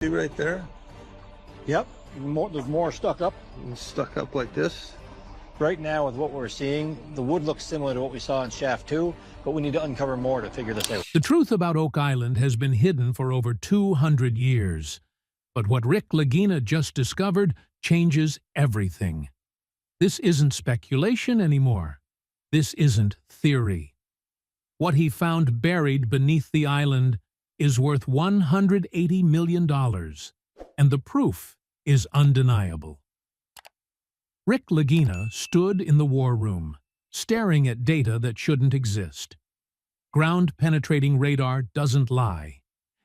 See right there? Yep, there's more stuck up. It's stuck up like this. Right now, with what we're seeing, the wood looks similar to what we saw in Shaft 2, but we need to uncover more to figure this out. The truth about Oak Island has been hidden for over 200 years. But what Rick Lagina just discovered changes everything. This isn't speculation anymore. This isn't theory. What he found buried beneath the island is worth $180 million, and the proof is undeniable. Rick Lagina stood in the war room, staring at data that shouldn't exist. Ground-penetrating radar doesn't lie,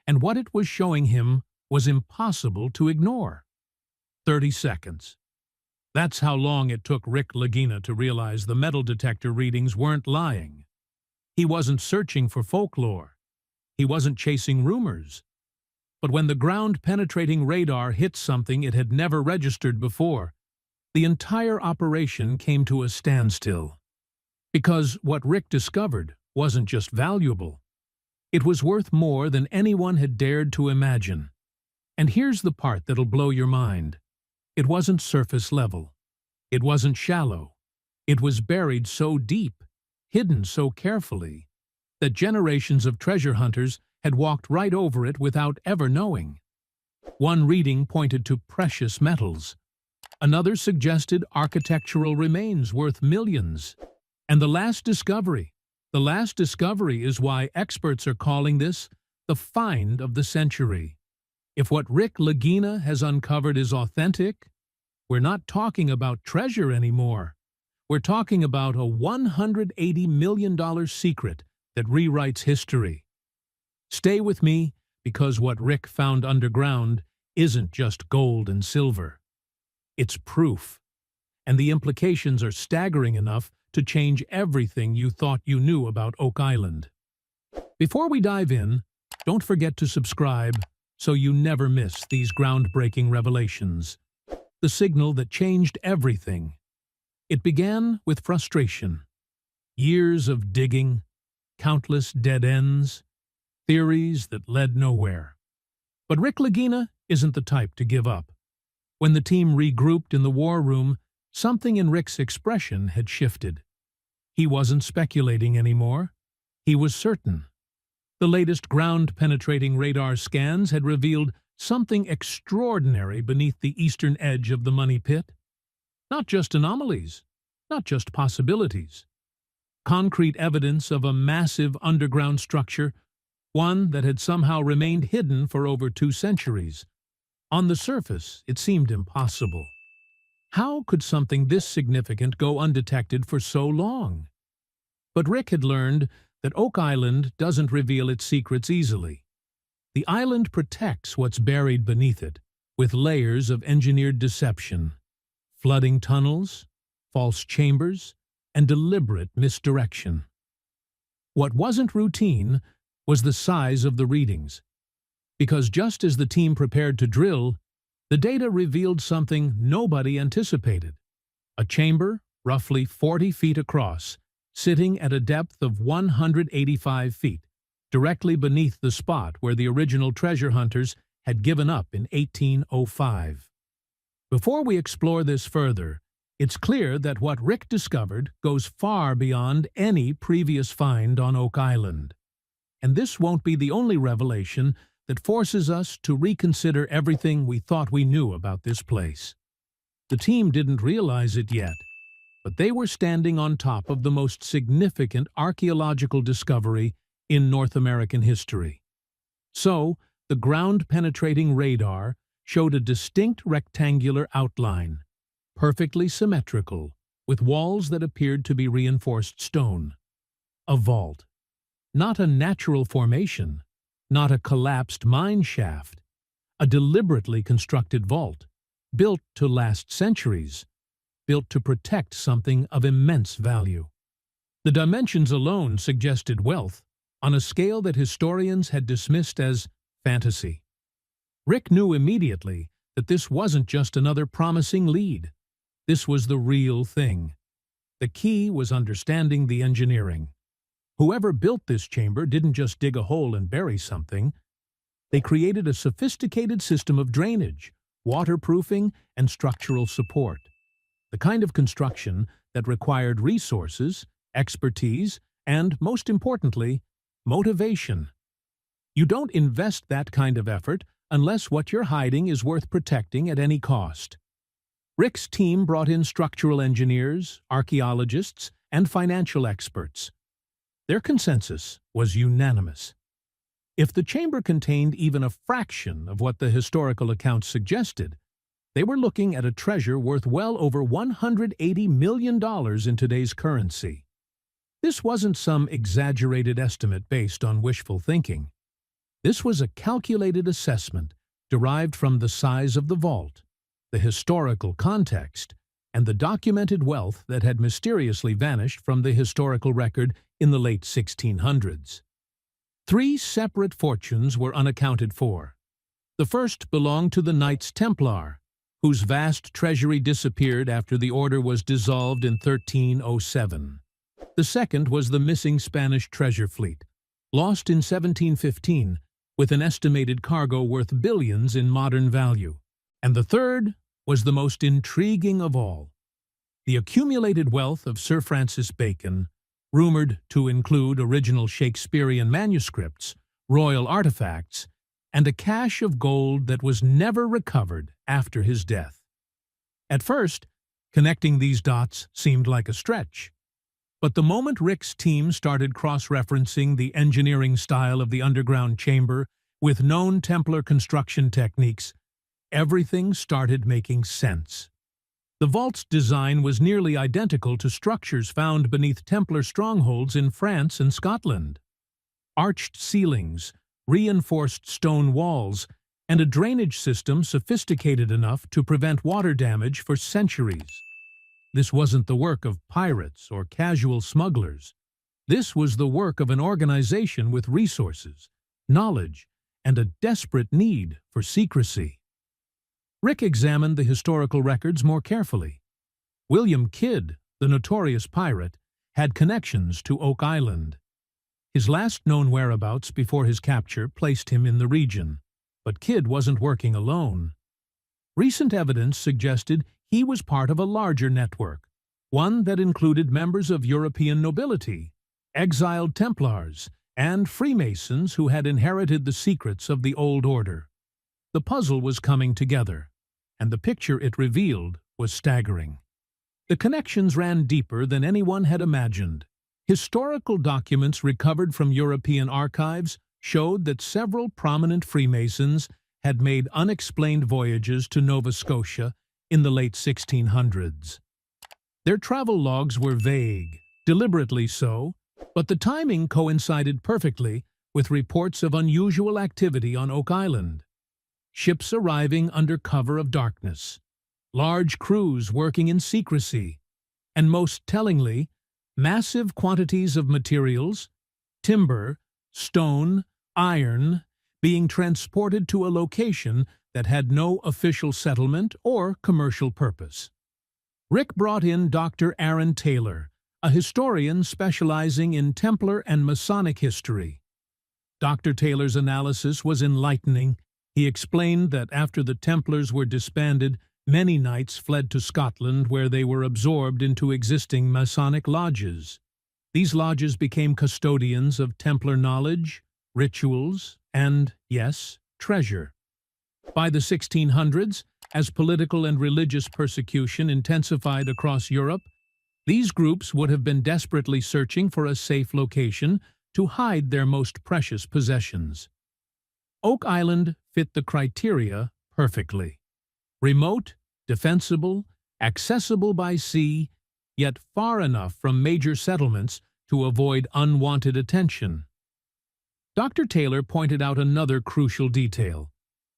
and what it was showing him was impossible to ignore. 30 seconds. That's how long it took Rick Lagina to realize the metal detector readings weren't lying. He wasn't searching for folklore. He wasn't chasing rumors. But when the ground-penetrating radar hit something it had never registered before, the entire operation came to a standstill. Because what Rick discovered wasn't just valuable. It was worth more than anyone had dared to imagine. And here's the part that'll blow your mind. It wasn't surface level. It wasn't shallow. It was buried so deep, hidden so carefully, that generations of treasure hunters had walked right over it without ever knowing. One reading pointed to precious metals. Another suggested architectural remains worth millions. And the last discovery is why experts are calling this the find of the century. If what Rick Lagina has uncovered is authentic, we're not talking about treasure anymore. We're talking about a $180 million secret that rewrites history. Stay with me, because what Rick found underground isn't just gold and silver. It's proof, and the implications are staggering enough to change everything you thought you knew about Oak Island. Before we dive in, don't forget to subscribe so you never miss these groundbreaking revelations. The signal that changed everything. It began with frustration. Years of digging, countless dead ends, theories that led nowhere. But Rick Lagina isn't the type to give up. When the team regrouped in the war room, something in Rick's expression had shifted. He wasn't speculating anymore. He was certain. The latest ground-penetrating radar scans had revealed something extraordinary beneath the eastern edge of the money pit. Not just anomalies, not just possibilities. Concrete evidence of a massive underground structure, one that had somehow remained hidden for over 2 centuries. On the surface, it seemed impossible. How could something this significant go undetected for so long? But Rick had learned that Oak Island doesn't reveal its secrets easily. The island protects what's buried beneath it, with layers of engineered deception, flooding tunnels, false chambers, and deliberate misdirection. What wasn't routine was the size of the readings. Because just as the team prepared to drill, the data revealed something nobody anticipated. A chamber, roughly 40 feet across, sitting at a depth of 185 feet, directly beneath the spot where the original treasure hunters had given up in 1805. Before we explore this further, it's clear that what Rick discovered goes far beyond any previous find on Oak Island. And this won't be the only revelation that forces us to reconsider everything we thought we knew about this place. The team didn't realize it yet, but they were standing on top of the most significant archaeological discovery in North American history. So, the ground-penetrating radar showed a distinct rectangular outline, perfectly symmetrical, with walls that appeared to be reinforced stone. A vault. Not a natural formation, not a collapsed mine shaft, a deliberately constructed vault, built to last centuries, built to protect something of immense value. The dimensions alone suggested wealth, on a scale that historians had dismissed as fantasy. Rick knew immediately that this wasn't just another promising lead. This was the real thing. The key was understanding the engineering. Whoever built this chamber didn't just dig a hole and bury something. They created a sophisticated system of drainage, waterproofing, and structural support. The kind of construction that required resources, expertise, and, most importantly, motivation. You don't invest that kind of effort unless what you're hiding is worth protecting at any cost. Rick's team brought in structural engineers, archaeologists, and financial experts. Their consensus was unanimous. If the chamber contained even a fraction of what the historical accounts suggested, they were looking at a treasure worth well over $180 million in today's currency. This wasn't some exaggerated estimate based on wishful thinking. This was a calculated assessment derived from the size of the vault, the historical context, and the documented wealth that had mysteriously vanished from the historical record in the late 1600s. 3 separate fortunes were unaccounted for. The first belonged to the Knights Templar, whose vast treasury disappeared after the order was dissolved in 1307. The second was the missing Spanish treasure fleet, lost in 1715, with an estimated cargo worth billions in modern value. And the third was the most intriguing of all. The accumulated wealth of Sir Francis Bacon, rumored to include original Shakespearean manuscripts, royal artifacts, and a cache of gold that was never recovered after his death. At first, connecting these dots seemed like a stretch. But the moment Rick's team started cross-referencing the engineering style of the underground chamber with known Templar construction techniques, everything started making sense. The vault's design was nearly identical to structures found beneath Templar strongholds in France and Scotland. Arched ceilings, reinforced stone walls, and a drainage system sophisticated enough to prevent water damage for centuries. This wasn't the work of pirates or casual smugglers. This was the work of an organization with resources, knowledge, and a desperate need for secrecy. Rick examined the historical records more carefully. William Kidd, the notorious pirate, had connections to Oak Island. His last known whereabouts before his capture placed him in the region, but Kidd wasn't working alone. Recent evidence suggested he was part of a larger network, one that included members of European nobility, exiled Templars, and Freemasons who had inherited the secrets of the old order. The puzzle was coming together, and the picture it revealed was staggering. The connections ran deeper than anyone had imagined. Historical documents recovered from European archives showed that several prominent Freemasons had made unexplained voyages to Nova Scotia in the late 1600s. Their travel logs were vague, deliberately so, but the timing coincided perfectly with reports of unusual activity on Oak Island. Ships arriving under cover of darkness, large crews working in secrecy, and most tellingly, massive quantities of materials, timber, stone, iron, being transported to a location that had no official settlement or commercial purpose. Rick brought in Dr. Aaron Taylor, a historian specializing in Templar and Masonic history. Dr. Taylor's analysis was enlightening. He explained that after the Templars were disbanded, many knights fled to Scotland where they were absorbed into existing Masonic lodges. These lodges became custodians of Templar knowledge, rituals, and, yes, treasure. By the 1600s, as political and religious persecution intensified across Europe, these groups would have been desperately searching for a safe location to hide their most precious possessions. Oak Island fit the criteria perfectly. Remote, defensible, accessible by sea, yet far enough from major settlements to avoid unwanted attention. Dr. Taylor pointed out another crucial detail.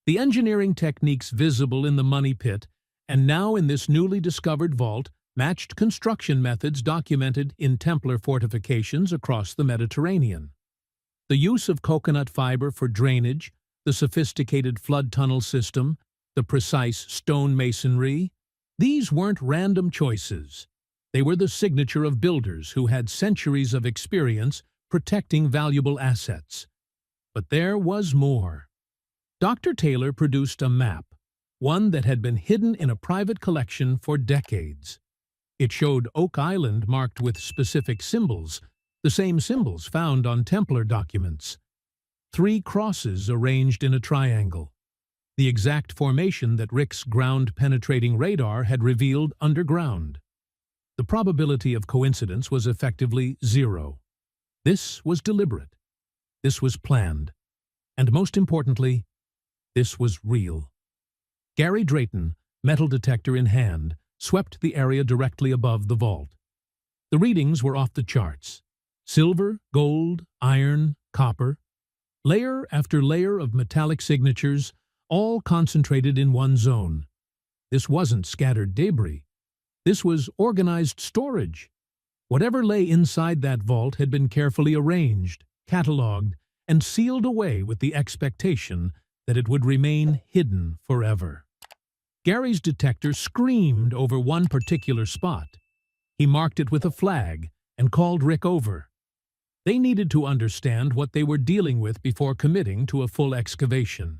The engineering techniques visible in the money pit and now in this newly discovered vault matched construction methods documented in Templar fortifications across the Mediterranean. The use of coconut fiber for drainage, the sophisticated flood tunnel system, the precise stone masonry, these weren't random choices. They were the signature of builders who had centuries of experience protecting valuable assets. But there was more. Dr. Taylor produced a map, one that had been hidden in a private collection for decades. It showed Oak Island marked with specific symbols, the same symbols found on Templar documents. 3 crosses arranged in a triangle, the exact formation that Rick's ground-penetrating radar had revealed underground. The probability of coincidence was effectively 0. This was deliberate. This was planned. And most importantly, this was real. Gary Drayton, metal detector in hand, swept the area directly above the vault. The readings were off the charts. Silver, gold, iron, copper. Layer after layer of metallic signatures, all concentrated in one zone. This wasn't scattered debris. This was organized storage. Whatever lay inside that vault had been carefully arranged, catalogued, and sealed away with the expectation that it would remain hidden forever. Gary's detector screamed over one particular spot. He marked it with a flag and called Rick over. They needed to understand what they were dealing with before committing to a full excavation.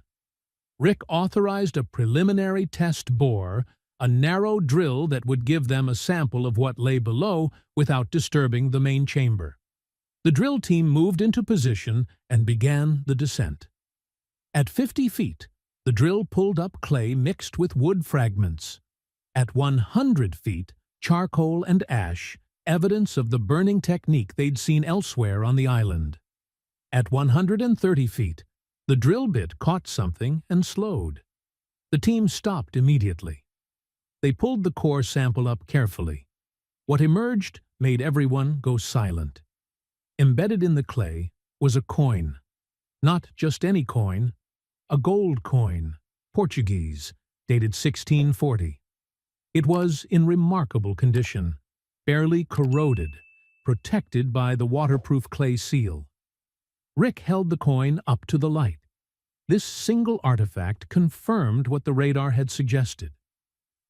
Rick authorized a preliminary test bore, a narrow drill that would give them a sample of what lay below without disturbing the main chamber. The drill team moved into position and began the descent. At 50 feet, the drill pulled up clay mixed with wood fragments. At 100 feet, charcoal and ash, evidence of the burning technique they'd seen elsewhere on the island. At 130 feet, the drill bit caught something and slowed. The team stopped immediately. They pulled the core sample up carefully. What emerged made everyone go silent. Embedded in the clay was a coin. Not just any coin, a gold coin, Portuguese, dated 1640. It was in remarkable condition, barely corroded, protected by the waterproof clay seal. Rick held the coin up to the light. This single artifact confirmed what the radar had suggested.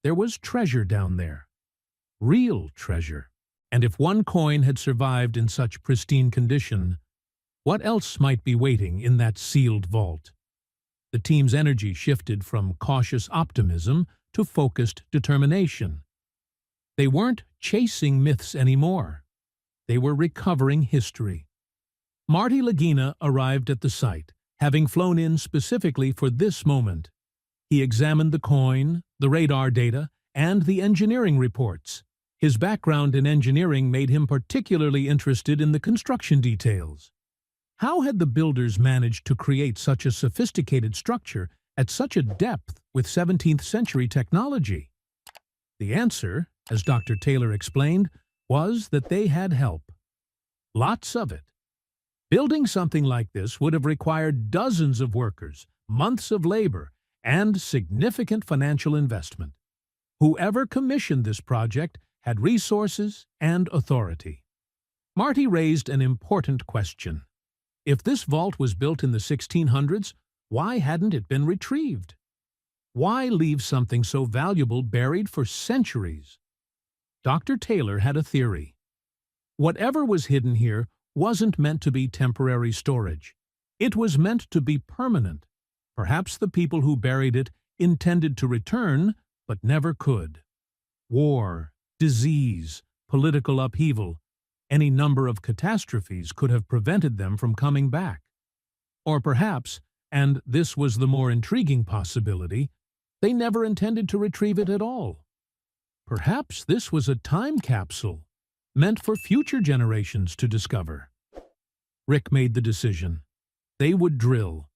There was treasure down there. Real treasure. And if one coin had survived in such pristine condition, what else might be waiting in that sealed vault? The team's energy shifted from cautious optimism to focused determination. They weren't chasing myths anymore. They were recovering history. Marty Lagina arrived at the site, having flown in specifically for this moment. He examined the coin, the radar data, and the engineering reports. His background in engineering made him particularly interested in the construction details. How had the builders managed to create such a sophisticated structure at such a depth with 17th century technology? The answer, as Dr. Taylor explained, was that they had help. Lots of it. Building something like this would have required dozens of workers, months of labor, and significant financial investment. Whoever commissioned this project had resources and authority. Marty raised an important question. If this vault was built in the 1600s, why hadn't it been retrieved? Why leave something so valuable buried for centuries? Dr. Taylor had a theory. Whatever was hidden here wasn't meant to be temporary storage. It was meant to be permanent. Perhaps the people who buried it intended to return, but never could. War, disease, political upheaval, any number of catastrophes could have prevented them from coming back. Or perhaps, and this was the more intriguing possibility, they never intended to retrieve it at all. Perhaps this was a time capsule, meant for future generations to discover. Rick made the decision. They would drill,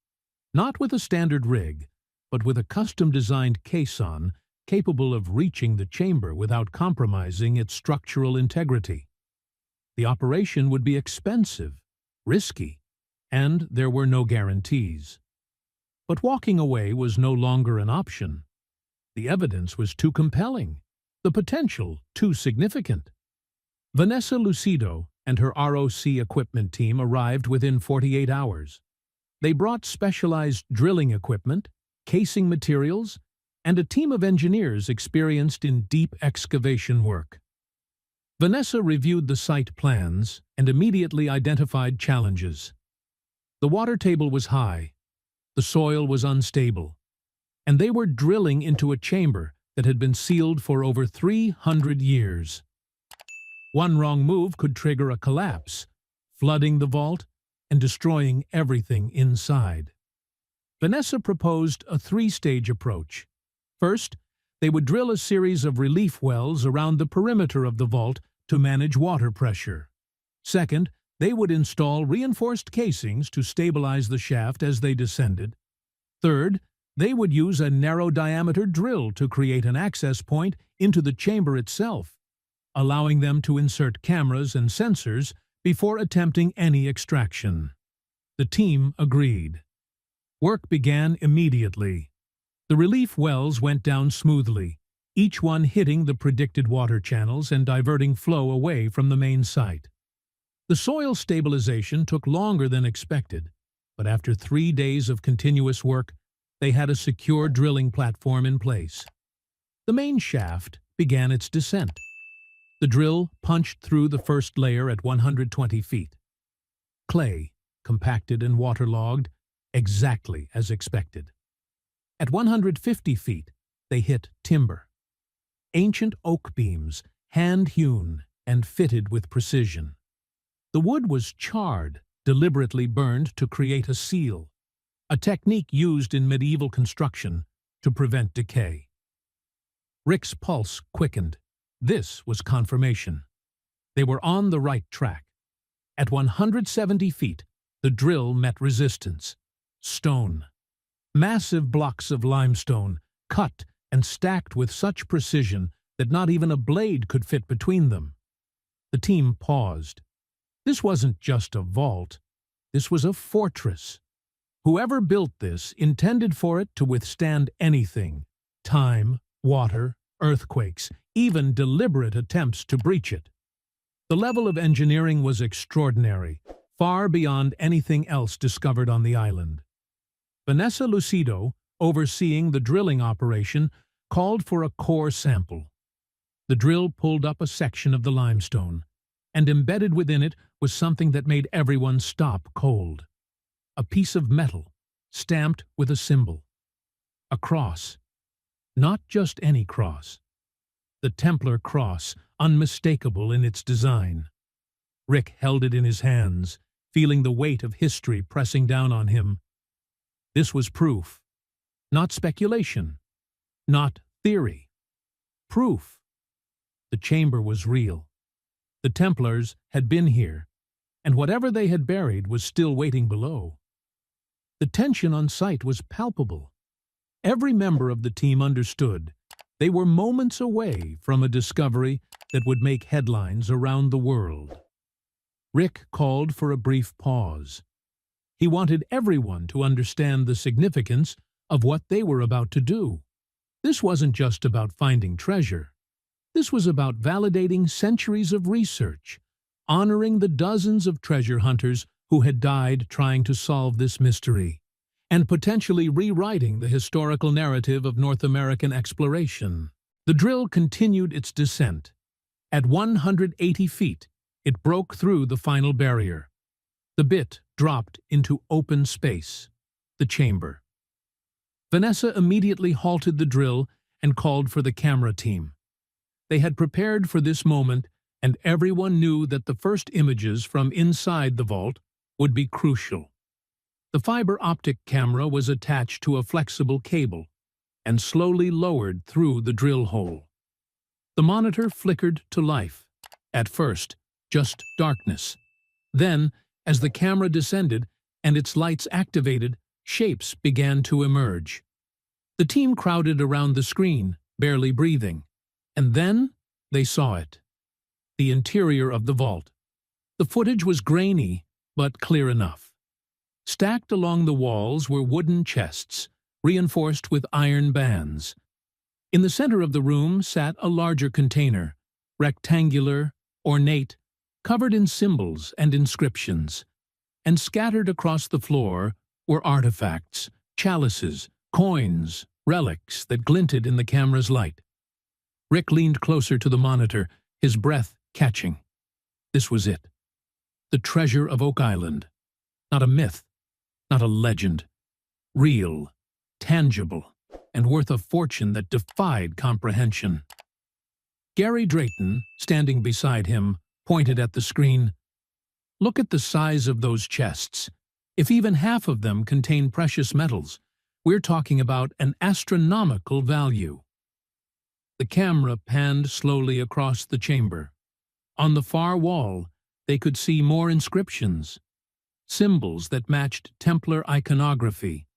not with a standard rig, but with a custom-designed caisson capable of reaching the chamber without compromising its structural integrity. The operation would be expensive, risky, and there were no guarantees. But walking away was no longer an option. The evidence was too compelling, the potential too significant. Vanessa Lucido and her ROC equipment team arrived within 48 hours. They brought specialized drilling equipment, casing materials, and a team of engineers experienced in deep excavation work. Vanessa reviewed the site plans and immediately identified challenges. The water table was high. The soil was unstable, and they were drilling into a chamber that had been sealed for over 300 years. One wrong move could trigger a collapse, flooding the vault and destroying everything inside. Vanessa proposed a three-stage approach. First, they would drill a series of relief wells around the perimeter of the vault to manage water pressure. Second, they would install reinforced casings to stabilize the shaft as they descended. Third, they would use a narrow-diameter drill to create an access point into the chamber itself, allowing them to insert cameras and sensors before attempting any extraction. The team agreed. Work began immediately. The relief wells went down smoothly, each one hitting the predicted water channels and diverting flow away from the main site. The soil stabilization took longer than expected, but after 3 days of continuous work, they had a secure drilling platform in place. The main shaft began its descent. The drill punched through the first layer at 120 feet. Clay, compacted and waterlogged, exactly as expected. At 150 feet, they hit timber. Ancient oak beams, hand-hewn and fitted with precision. The wood was charred, deliberately burned to create a seal, a technique used in medieval construction to prevent decay. Rick's pulse quickened. This was confirmation. They were on the right track. At 170 feet, the drill met resistance. Stone. Massive blocks of limestone, cut and stacked with such precision that not even a blade could fit between them. The team paused. This wasn't just a vault. This was a fortress. Whoever built this intended for it to withstand anything: time, water, earthquakes, even deliberate attempts to breach it. The level of engineering was extraordinary, far beyond anything else discovered on the island. Vanessa Lucido, overseeing the drilling operation, called for a core sample. The drill pulled up a section of the limestone, and embedded within it was something that made everyone stop cold. A piece of metal, stamped with a symbol. A cross. Not just any cross. The Templar cross, unmistakable in its design. Rick held it in his hands, feeling the weight of history pressing down on him. This was proof. Not speculation. Not theory. Proof. The chamber was real. The Templars had been here, and whatever they had buried was still waiting below. The tension on site was palpable. Every member of the team understood they were moments away from a discovery that would make headlines around the world. Rick called for a brief pause. He wanted everyone to understand the significance of what they were about to do. This wasn't just about finding treasure. This was about validating centuries of research, honoring the dozens of treasure hunters who had died trying to solve this mystery, and potentially rewriting the historical narrative of North American exploration. The drill continued its descent. At 180 feet, it broke through the final barrier. The bit dropped into open space, the chamber. Vanessa immediately halted the drill and called for the camera team. They had prepared for this moment, and everyone knew that the first images from inside the vault would be crucial. The fiber optic camera was attached to a flexible cable and slowly lowered through the drill hole. The monitor flickered to life. At first, just darkness. Then, as the camera descended and its lights activated, shapes began to emerge. The team crowded around the screen, barely breathing. And then they saw it. The interior of the vault. The footage was grainy, but clear enough. Stacked along the walls were wooden chests, reinforced with iron bands. In the center of the room sat a larger container, rectangular, ornate, covered in symbols and inscriptions. And scattered across the floor were artifacts, chalices, coins, relics that glinted in the camera's light. Rick leaned closer to the monitor, his breath catching. This was it. The treasure of Oak Island. Not a myth, not a legend, Real, tangible, and worth a fortune that defied comprehension. Gary Drayton, standing beside him, pointed at the screen. "Look at the size of those chests. If even half of them contain precious metals, we're talking about an astronomical value." The camera panned slowly across the chamber. On the far wall, they could see more inscriptions, symbols that matched Templar iconography,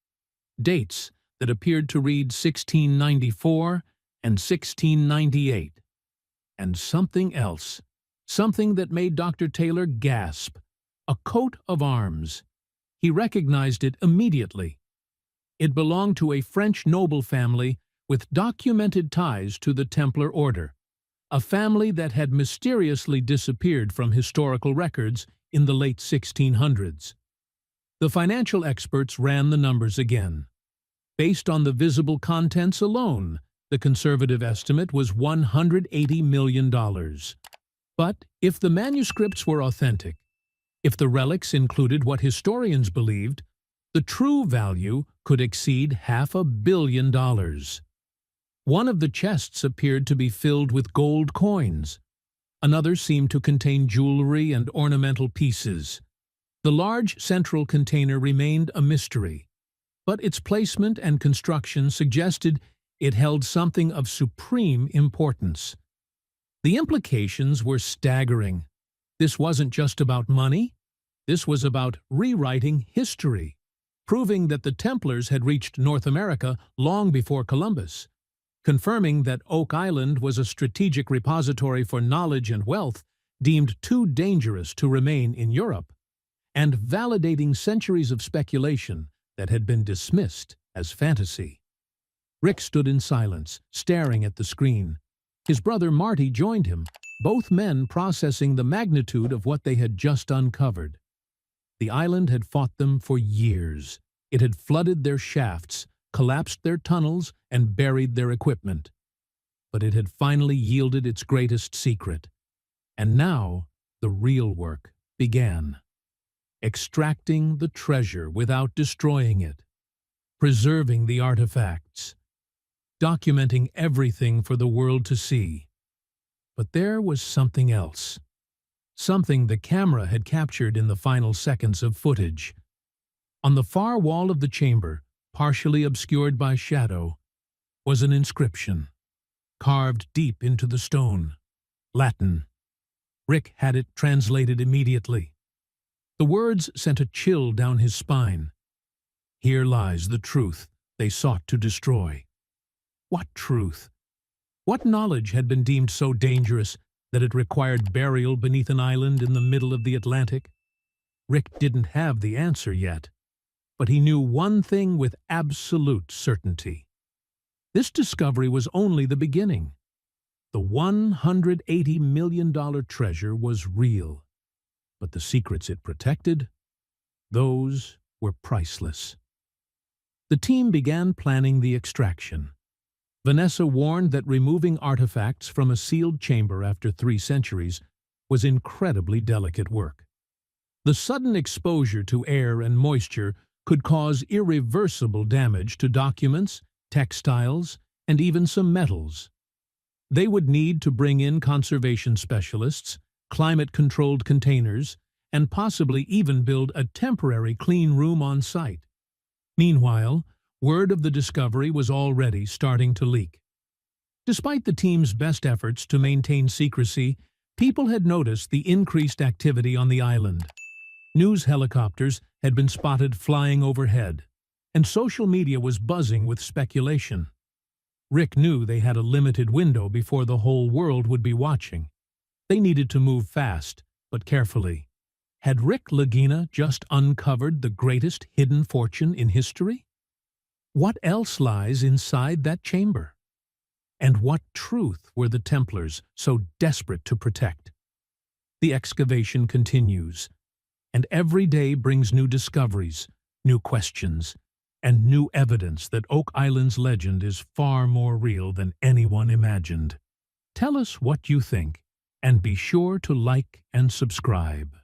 dates that appeared to read 1694 and 1698. And something else, something that made Dr. Taylor gasp, a coat of arms. He recognized it immediately. It belonged to a French noble family with documented ties to the Templar Order, a family that had mysteriously disappeared from historical records in the late 1600s. The financial experts ran the numbers again. Based on the visible contents alone, the conservative estimate was $180 million. But if the manuscripts were authentic, if the relics included what historians believed, the true value could exceed $500 million. One of the chests appeared to be filled with gold coins. Another seemed to contain jewelry and ornamental pieces. The large central container remained a mystery, but its placement and construction suggested it held something of supreme importance. The implications were staggering. This wasn't just about money. This was about rewriting history, proving that the Templars had reached North America long before Columbus, confirming that Oak Island was a strategic repository for knowledge and wealth deemed too dangerous to remain in Europe, and validating centuries of speculation that had been dismissed as fantasy. Rick stood in silence, staring at the screen. His brother Marty joined him, both men processing the magnitude of what they had just uncovered. The island had fought them for years. It had flooded their shafts, collapsed their tunnels, and buried their equipment. But it had finally yielded its greatest secret. And now the real work began. Extracting the treasure without destroying it, preserving the artifacts, documenting everything for the world to see. But there was something else. Something the camera had captured in the final seconds of footage. On the far wall of the chamber, partially obscured by shadow, was an inscription, carved deep into the stone. Latin. Rick had it translated immediately. The words sent a chill down his spine. Here lies the truth they sought to destroy. What truth? What knowledge had been deemed so dangerous that it required burial beneath an island in the middle of the Atlantic? Rick didn't have the answer yet, but he knew one thing with absolute certainty. This discovery was only the beginning. The $180 million treasure was real, but the secrets it protected, those were priceless. The team began planning the extraction. Vanessa warned that removing artifacts from a sealed chamber after 3 centuries was incredibly delicate work. The sudden exposure to air and moisture could cause irreversible damage to documents, textiles, and even some metals. They would need to bring in conservation specialists, climate-controlled containers, and possibly even build a temporary clean room on site. Meanwhile, word of the discovery was already starting to leak. Despite the team's best efforts to maintain secrecy, people had noticed the increased activity on the island. News helicopters had been spotted flying overhead, and social media was buzzing with speculation. Rick knew they had a limited window before the whole world would be watching. They needed to move fast, but carefully. Had Rick Lagina just uncovered the greatest hidden fortune in history? What else lies inside that chamber? And what truth were the Templars so desperate to protect? The excavation continues, and every day brings new discoveries, new questions, and new evidence that Oak Island's legend is far more real than anyone imagined. Tell us what you think, and be sure to like and subscribe.